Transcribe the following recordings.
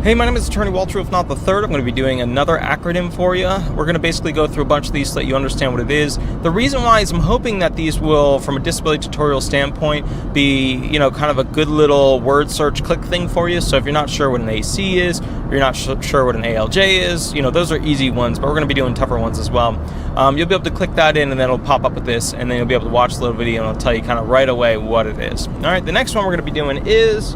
Hey, my name is Attorney Walter Rudolph Hnot III. I'm going to be doing another acronym for you. We're going to basically go through a bunch of these so that you understand what it is. The reason why is I'm hoping that these will, from a disability tutorial standpoint, be, kind of a good little word search click thing for you. So if you're not sure what an AC is, or you're not sure what an AAJ is, those are easy ones, but we're going to be doing tougher ones as well. You'll be able to click that in, and then it'll pop up with this, and then you'll be able to watch the little video, and it'll tell you kind of right away what it is. All right, the next one we're going to be doing is...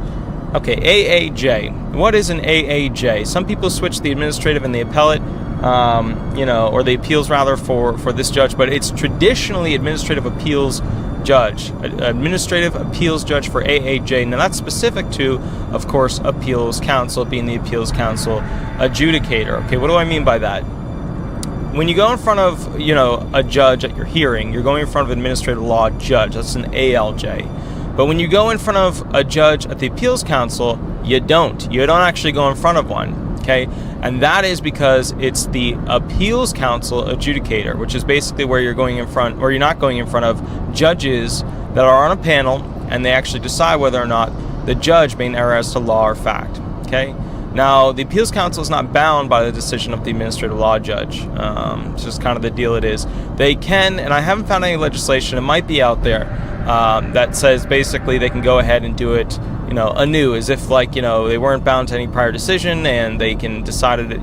okay, AAJ. What is an AAJ? Some people switch the administrative and the appellate, or the appeals rather for this judge, but it's traditionally administrative appeals judge. Administrative appeals judge for AAJ. Now that's specific to, of course, appeals counsel, being the appeals counsel adjudicator. Okay, what do I mean by that? When you go in front of, a judge at your hearing, you're going in front of an administrative law judge. That's an ALJ. But when you go in front of a judge at the appeals council, you don't. You don't actually go in front of one, okay? And that is because it's the appeals council adjudicator, which is basically where you're going in front, or you're not going in front of judges that are on a panel, and they actually decide whether or not the judge made an error as to law or fact, okay? Now, the appeals council is not bound by the decision of the administrative law judge. It's just kind of the deal it is. They can, and I haven't found any legislation, it might be out there, that says basically they can go ahead and do it, anew, as if they weren't bound to any prior decision and they can decide it,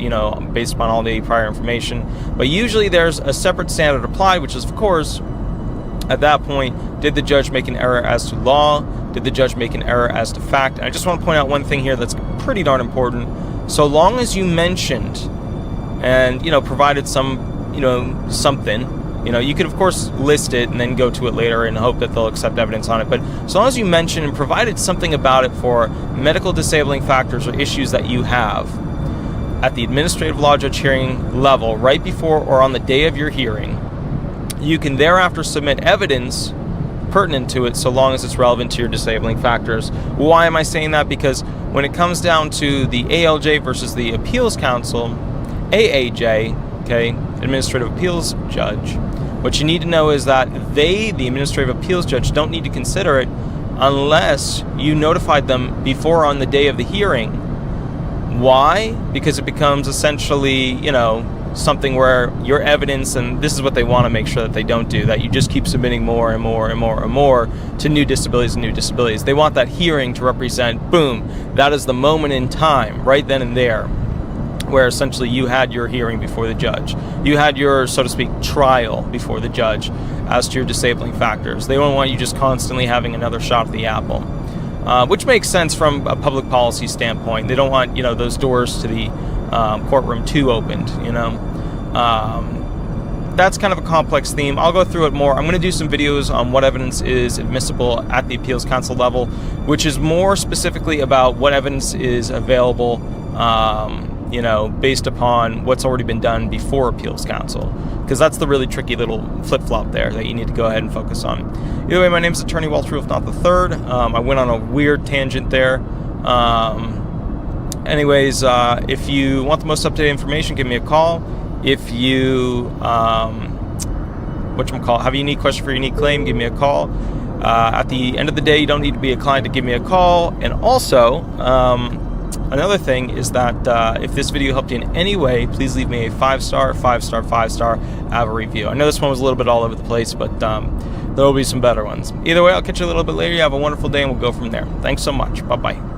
based upon all the prior information. But usually there's a separate standard applied, which is, of course, at that point, did the judge make an error as to law? Did the judge make an error as to fact? And I just want to point out one thing here that's pretty darn important. So long as you mentioned and, provided some, something, you could, of course, list it and then go to it later and hope that they'll accept evidence on it. But as long as you mentioned and provided something about it for medical disabling factors or issues that you have at the administrative law judge hearing level, right before or on the day of your hearing, you can thereafter submit evidence pertinent to it so long as it's relevant to your disabling factors. Why am I saying that? Because when it comes down to the ALJ versus the appeals council, AAJ, okay, administrative appeals judge, what you need to know is that the administrative appeals judge, don't need to consider it unless you notified them before on the day of the hearing. Why? Because it becomes essentially, something where your evidence, and this is what they want to make sure that they don't do, that you just keep submitting more and more and more and more to new disabilities and new disabilities. They want that hearing to represent, boom, that is the moment in time, right then and there, where essentially you had your hearing before the judge. You had your, so to speak, trial before the judge as to your disabling factors. They don't want you just constantly having another shot at the apple, which makes sense from a public policy standpoint. They don't want, those doors to the courtroom too opened, That's kind of a complex theme. I'll go through it more. I'm going to do some videos on what evidence is admissible at the appeals council level, which is more specifically about what evidence is available, based upon what's already been done before appeals council, because that's the really tricky little flip-flop there that you need to go ahead and focus on. Either way, my name is Attorney Walter Rudolph Hnot III. I went on a weird tangent there. Anyways, if you want the most up-to-date information, give me a call. If you have a unique question for a unique claim, give me a call. At the end of the day, you don't need to be a client to give me a call. And also, another thing is that if this video helped you in any way, please leave me a 5-star Ava review. I know this one was a little bit all over the place, but there will be some better ones. Either way, I'll catch you a little bit later. You have a wonderful day, and we'll go from there. Thanks so much. Bye-bye.